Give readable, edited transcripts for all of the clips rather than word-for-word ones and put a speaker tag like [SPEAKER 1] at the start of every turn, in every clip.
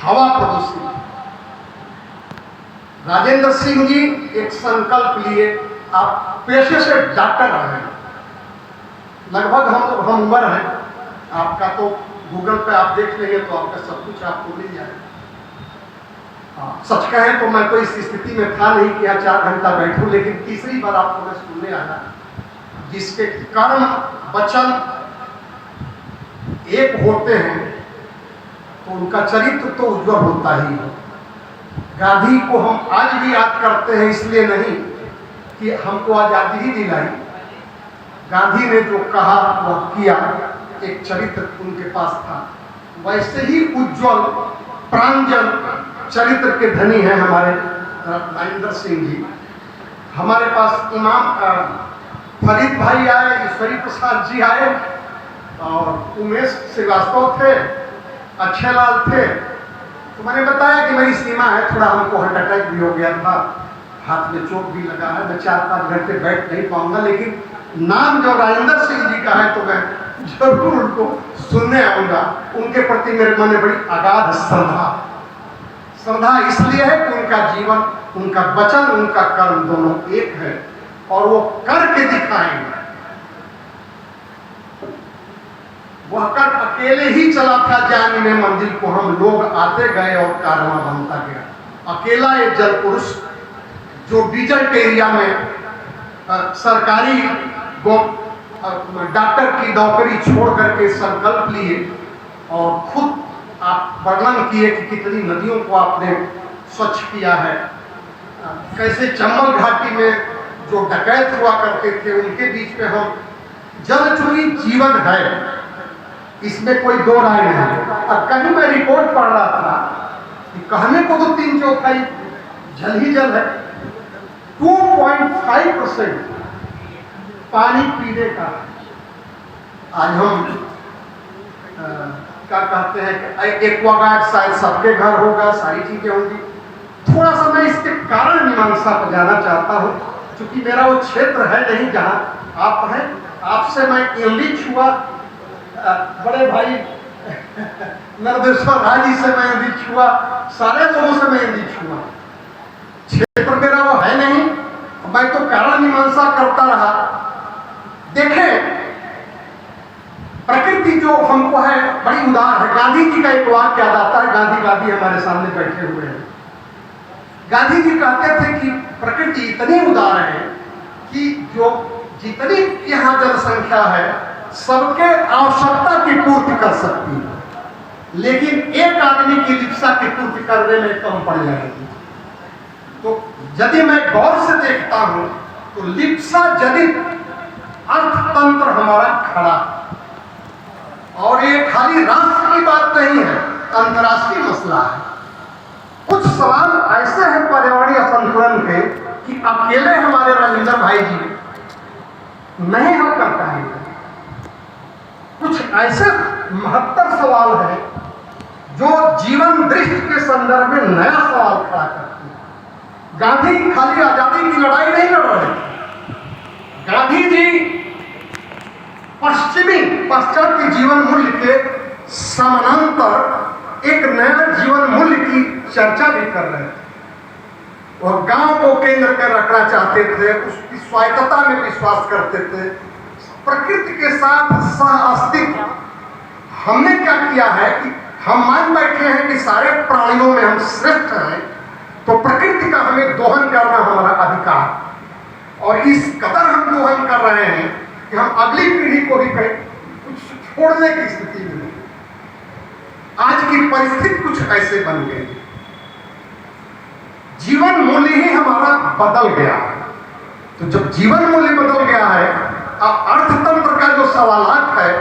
[SPEAKER 1] हवा प्रदूषित। राजेंद्र सिंह जी एक संकल्प लिए, आप पेशे से डॉक्टर रहे हैं, लगभग हम उम्र हैं आपका, तो गूगल पे आप देख लेंगे तो आपका सब कुछ आपको मिल जाएगा। सच कहें तो मैं तो इस स्थिति में था नहीं कि 4 घंटा बैठूं, लेकिन तीसरी बार आपको मैं सुनने आया, जिसके कर्म वचन एक होते हैं तो उनका चरित्र तो उज्जवल होता ही है। गांधी को हम आज भी याद करते हैं, इसलिए नहीं कि हमको आजादी ही दिलाई, गांधी ने जो कहा वह किया, एक चरित्र उनके पास था। वैसे ही उज्जवल प्रांजल चरित्र के धनी हैं हमारे राजेंद्र सिंह जी। हमारे पास इमाम फरीद भाई आए, ईश्वरी प्रसाद जी आए, और उमेश श्रीवास्तव थे, अच्छे लाल थे। तो मैंने बताया कि मेरी सीमा है, थोड़ा हमको हार्ट अटैक भी हो गया था, हाथ में चोट भी लगा है, मैं 4-5 घंटे बैठ नहीं पाऊंगा, लेकिन नाम जो राजेंद्र सिंह जी का है तो मैं जरूर उनको सुनने आऊंगा। उनके प्रति मेरे मन में बड़ी अगाध श्रद्धा इसलिए है कि उनका जीवन, उनका वचन, उनका कर्म दोनों एक है, और वो करके दिखाएंगे। वह कर अकेले ही चला था जानी में मंजिल को, हम लोग आते गए और कारवां बनता गया। अकेला एक जल पुरुष जो डिजर्ट एरिया में सरकारी डॉक्टर की नौकरी छोड़ करके संकल्प लिए, और खुद आप वर्णन किए कि कितनी नदियों को आपने स्वच्छ किया है, कैसे चंबल घाटी में जो डकैत हुआ करते थे उनके बीच में हम, जल चुरी जीवन है, इसमें कोई दो राय नहीं। अब कहीं मैं रिपोर्ट पढ़ रहा था कि कहने को तो 3/4 जल ही जल है, 2.5% पानी पीने का। आज हम क्या कहते हैं कि एक्वागार्ड शायद सबके घर होगा, सारी चीजें होंगी। थोड़ा सा मैं इसके कारण मीमांसा पर जाना चाहता हूँ, क्योंकि मेरा वो क्षेत्र है नहीं जहाँ आप हैं। आपसे मैं इंग्लिश हुआ, बड़े भाई नरदेश्वर राय जी से मैं इंग्लिश हुआ, सारे लोगों से मैं इंग्लिश हुआ, क्षेत्र मेरा वो है नहीं, मैं तो कारण मीमांसा करता रहा। देखें, प्रकृति जो हमको है बड़ी उदार है। गांधी जी का एक वाक्य याद आता है, गांधीवादी हमारे सामने बैठे हुए हैं। गांधी जी कहते थे कि प्रकृति इतनी उदार है कि जो जितनी यहाँ जनसंख्या है सबके आवश्यकता की पूर्ति कर सकती है, लेकिन एक आदमी की लिप्सा की पूर्ति करने में कम पड़ जाएगी। तो यदि मैं गौर से देखता हूं तो लिप्सा जनित अर्थतंत्र हमारा खड़ा, और ये खाली राष्ट्र की बात नहीं है, अंतर्राष्ट्रीय मसला है। कुछ सवाल ऐसे हैं पर्यावरणीय संतुलन के कि अकेले हमारे राजेंद्र भाई जी नहीं हल कर पाएंगे। कुछ ऐसे महत्तर सवाल हैं जो जीवन दृष्टि के संदर्भ में नया सवाल खड़ा करते हैं। गांधी खाली आजादी की लड़ाई नहीं लड़ रहे, गांधी जी पाश्चात्य जीवन मूल्य के समानांतर एक नया जीवन मूल्य की चर्चा भी कर रहे थे। और गांव को केंद्र कर रखना चाहते थे, उसकी स्वायत्तता में विश्वास करते थे, प्रकृति के साथ सह अस्तित्व। हमने क्या किया है कि हम मान बैठे हैं कि सारे प्राणियों में हम श्रेष्ठ हैं, तो प्रकृति का हमें दोहन करना हमारा अधिकार, और इस कदर हम दोहन कर रहे हैं कि हम अगली पीढ़ी को भी कुछ छोड़ने की स्थिति में नहीं। आज की परिस्थिति कुछ ऐसे बन गई, जीवन मूल्य ही हमारा बदल गया है। तो जब जीवन मूल्य बदल गया है, अब अर्थतंत्र का जो सवालात है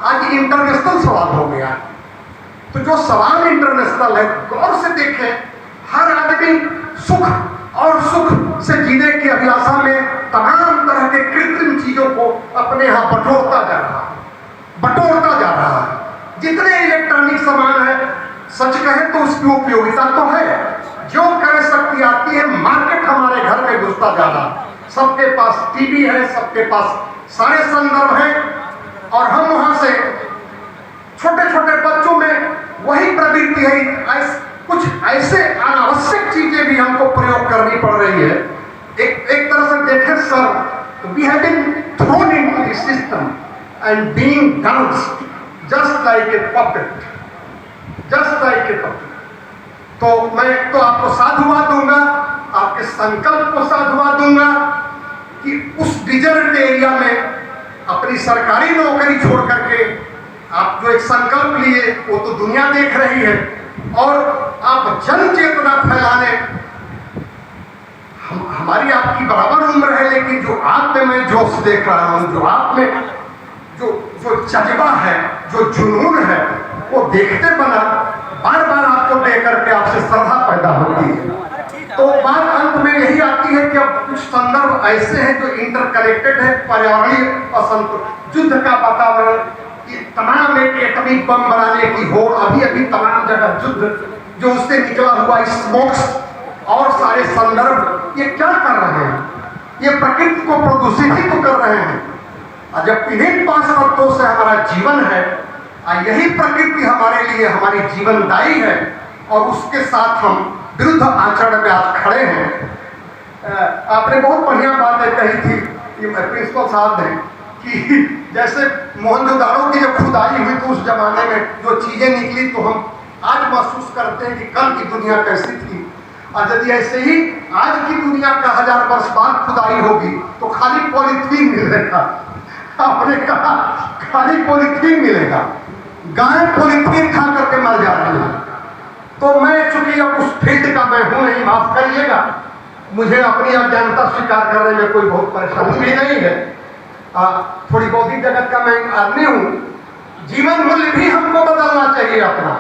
[SPEAKER 1] आज इंटरनेशनल सवाल हो गया है। तो जो सवाल इंटरनेशनल है, गौर से देखें, हर आदमी सुख से जीने की अभिलाषा में तमाम तरह के कृत्रिम चीजों को अपने यहाँ बटोरता जा रहा है। जितने इलेक्ट्रॉनिक सामान है, सच कहें तो उसकी उपयोगिता तो है, जो क्रय शक्ति आती है, मार्केट हमारे घर में घुसता जा रहा है। सबके पास टीवी है, सबके पास सारे संदर्भ हैं, और हम वहां से छोटे छोटे बच्चों में वही प्रवृत्ति है। we have been thrown into the system and being danced just like a puppet, just like a puppet. तो मैं तो आपको साधुवाद दूंगा, आपके संकल्प को साधुवाद दूंगा कि उस डिजर्ट एरिया में अपनी सरकारी नौकरी छोड़ करके आप जो एक संकल्प लिए वो तो दुनिया देख रही है, और आप जन चेतना फैलाने, हमारी आपकी बराबर उम्र है, लेकिन जो आप में मैं जोश देख रहा हूं, जो आप में जो जज्बा है, जो जुनून है, वो देखते बना बार बार आपको देख करके आपसे श्रद्धा पैदा होती है। तो बात अंत में यही आती है कि अब कुछ संदर्भ ऐसे हैं जो इंटरकनेक्टेड है, पर्यावरणीय असंतुलन, युद्ध का वातावरण, ये तमाम एक एटॉमिक बम बनाने की होड़, अभी तमाम जगह युद्ध, जो उससे निकला हुआ स्मोक्स और सारे संदर्भ, ये क्या कर रहे हैं? ये प्रकृति को प्रदूषित ही तो कर रहे हैं। और जब इन्हीं 5 तत्वों से हमारा जीवन है, यही प्रकृति हमारे लिए हमारी जीवनदायी है, और उसके साथ हम विरुद्ध आचरण में आज खड़े हैं। आपने बहुत बढ़िया बातें कही थी प्रिंसिपल साहब ने कि जैसे मोहनजोदाड़ो की जब खुदाई हुई तो उस जमाने में जो चीजें निकली, तो हम आज महसूस करते हैं कि कल की दुनिया कैसी थी। और यदि ऐसे ही आज की दुनिया का 1000 वर्ष बाद खुदाई होगी तो खाली पॉलीथीन मिलेगा। आपने कहा खाली पॉलीथीन मिलेगा, गाय पॉलीथीन खा करके मर जा रही है। तो मैं चूंकि अब उस फील्ड का मैं हूं नहीं, माफ करिएगा, मुझे अपनी अज्ञानता स्वीकार करने में कोई बहुत परेशानी भी नहीं है। थोड़ी बौद्धिक जगत का मैं आदमी हूं। जीवन मूल्य भी हमको बदलना चाहिए अपना।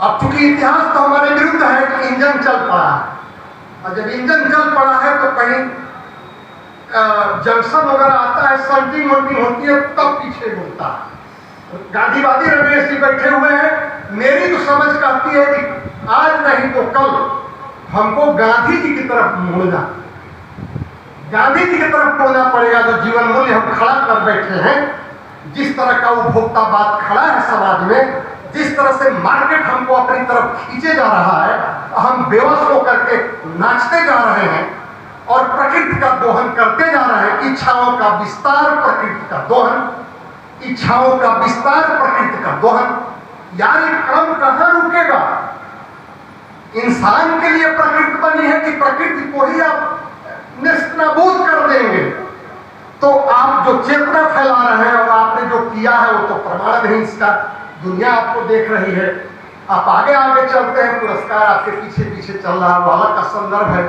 [SPEAKER 1] अब चूंकि इतिहास तो हमारे विरुद्ध है कि इंजन चल पड़ा है, और जब इंजन चल पड़ा है तो कहीं जंक्शन वगैरह आता है, सल्टिंग वल्टिंग होती है, तब पीछे मुड़ता है। गांधीवादी रमेश जी बैठे हुए हैं, मेरी तो समझ कहती है कि आज नहीं तो कल हमको गांधी जी की तरफ मुड़ना, गांधी जी की तरफ मुड़ना पड़ेगा। जो जीवन मूल्य हम खड़ा कर बैठे हैं, जिस तरह का उपभोक्तावाद खड़ा है समाज में, जिस तरह से मार्केट हमको अपनी तरफ खींचे जा रहा है, हम बेवश होकर के नाचते जा रहे हैं और प्रकृति का दोहन करते जा रहे हैं। इच्छाओं का विस्तार, प्रकृति का दोहन, इच्छाओं का विस्तार, प्रकृति का दोहन। यार ये क्रम कहां रुकेगा? इंसान के लिए प्रकृति बनी है कि प्रकृति को ही आप निस्नाबूद कर देंगे? तो आप जो चेतना फैला रहे हैं और आपने जो किया है वो तो प्रमाण नहीं इसका, दुनिया आपको देख रही है। आप आगे आगे चलते हैं, पुरस्कार आपके पीछे पीछे चल रहा है, वाला का संदर्भ है,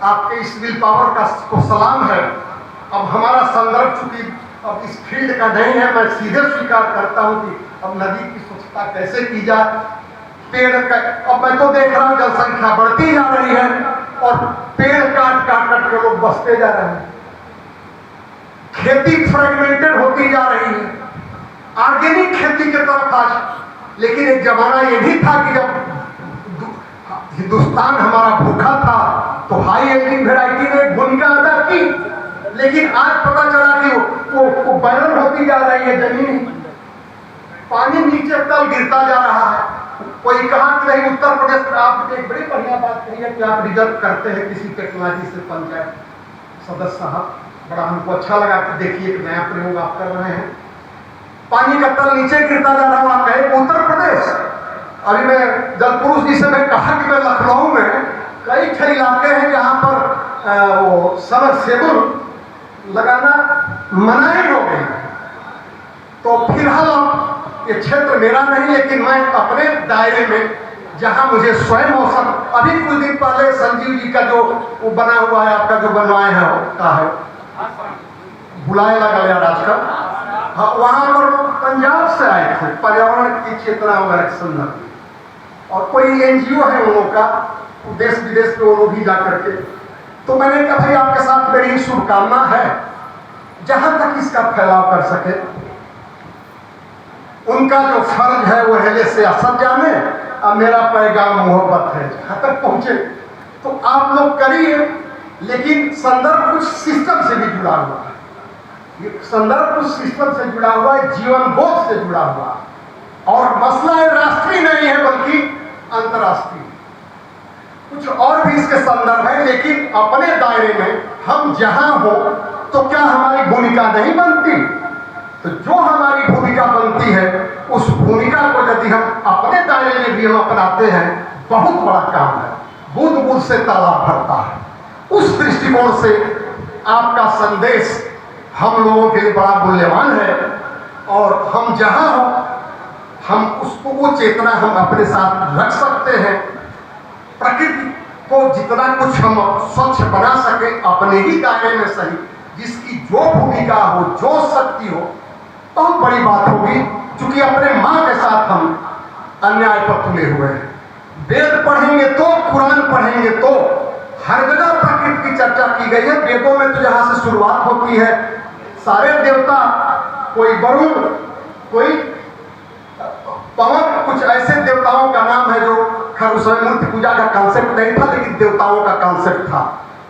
[SPEAKER 1] आपके इस विल पावर का को सलाम है। अब हमारा संदर्भ चूंकि अब इस फील्ड का नहीं है, मैं सीधे स्वीकार करता हूं कि अब नदी की स्वच्छता कैसे की जाए, पेड़ का, अब मैं तो देख रहा हूं जनसंख्या बढ़ती जा रही है और पेड़ काट काट काट के लोग बसते जा रहे हैं, खेती फ्रेगमेंटेड होती जा रही है, ऑर्गेनिक खेती की तरफ आज। लेकिन एक जमाना ये भी था कि जब हिंदुस्तान हमारा भूखा था तो हाई एल्डिंग वेराइटी ने एक भूमिका अदा की, लेकिन आज पता चला कि वो बैरन होती जा रही है जमीन, पानी नीचे तल गिरता जा रहा है। कोई कहा कि नहीं, उत्तर प्रदेश में आप एक बड़ी बढ़िया बात कही है कि आप रिजर्व करते हैं किसी टेक्नोलॉजी से, पंचायत सदस्य साहब, बड़ा हमको अच्छा लगा कि देखिए एक नया प्रयोग आप कर रहे हैं, पानी का तल नीचे गिरता जा रहा है। आप कहे उत्तर प्रदेश, अभी मैं जलपुरुष जी से मैं कहा कि मैं लखनऊ में कई इलाके हैं जहां पर वो सबमर्सिबल लगाना मनाही हो गई। तो फिलहाल ये क्षेत्र मेरा नहीं, लेकिन मैं अपने दायरे में जहां मुझे स्वयं मौसम, अभी कुछ दिन पहले संजीव जी का जो वो बना हुआ है, आपका जो बनवाए हैं का है, बुलाए लगा यार आजकल, हाँ, वहां पर पंजाब से आए थे, पर्यावरण की चेतना वगैरह संदर्भ, और कोई एनजीओ है उन लोगों का, देश विदेश में वो लोग भी जा करके। तो मैंने कहा भाई आपके साथ मेरी शुभकामना है, जहां तक इसका फैलाव कर सके, उनका जो फर्ज है वो हेले से असर जाने, और मेरा पैगाम मोहब्बत है, जहां तक पहुंचे तो आप लोग करिए। लेकिन संदर्भ कुछ सिस्टम से भी जुड़ा हुआ है, ये संदर्भ कुछ सिस्टम से जुड़ा हुआ है, जीवन बोध से जुड़ा हुआ है, और मसला है राष्ट्रीय नहीं है बल्कि अंतर्राष्ट्रीय। कुछ और भी इसके संदर्भ है, लेकिन अपने दायरे में हम जहां हो तो क्या हमारी भूमिका नहीं बनती? तो जो हमारी भूमिका बनती है उस भूमिका को यदि हम अपने दायरे में भी हम अपनाते हैं, बहुत बड़ा काम है। बूंद बूंद से तालाब भरता है। उस दृष्टिकोण से आपका संदेश हम लोगों के लिए बड़ा मूल्यवान है। और हम जहां हो हम उसको, वो चेतना हम अपने साथ रख सकते हैं। प्रकृति को जितना कुछ हम स्वच्छ बना सके अपने ही दायरे में सही, जिसकी जो भूमिका हो, जो शक्ति हो, बहुत बड़ी बात होगी। क्योंकि अपने माँ के साथ हम अन्याय पर तुले हुए हैं। वेद पढ़ेंगे तो, कुरान पढ़ेंगे तो हर जगह प्रकृति की चर्चा की गई है। वेदों में तो जहां से शुरुआत होती है, सारे देवता, कोई वरुण, कोई पवन, कुछ ऐसे देवताओं का नाम है जो खैर उस समय मूर्ति पूजा का कॉन्सेप्ट नहीं था, लेकिन देवताओं का कॉन्सेप्ट था।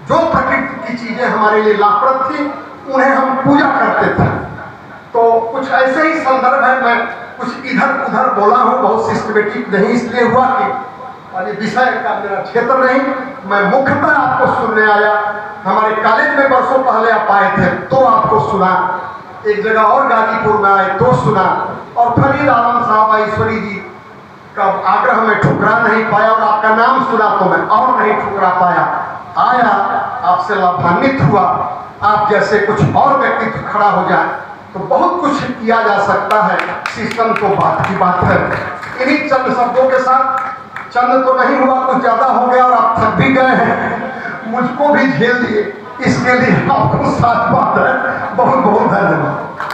[SPEAKER 1] जो प्रकृति की चीजें हमारे लिए लाभप्रद थी उन्हें हम पूजा करते थे। तो कुछ ऐसे ही संदर्भ है। मैं कुछ इधर उधर बोला हूँ, बहुत सिस्टमेटिक नहीं इसलिए हुआ कि विषय का मेरा क्षेत्र नहीं। मैं मुख्यतः आपको सुनने आया। हमारे कॉलेज में वर्षों पहले आप आए थे तो आपको सुना, एक जगह और गाजीपुर में आए तो सुना, और फरीद आलम साहब ईश्वरी जी का आग्रह में ठुकरा नहीं पाया, और आपका नाम सुना तो मैं और नहीं ठुकरा पाया। आया, आपसे लाभान्वित हुआ। आप जैसे कुछ और व्यक्तित्व खड़ा हो जाए तो बहुत कुछ किया जा सकता है। सिस्टम तो बात की बात है। इन्हीं चंद शब्दों के साथ, चंद तो नहीं हुआ, कुछ ज्यादा हो गया और आप थक भी गए हैं, मुझको भी झेल दिए, इसके लिए आपको साथ बात है। बहुत बहुत धन्यवाद।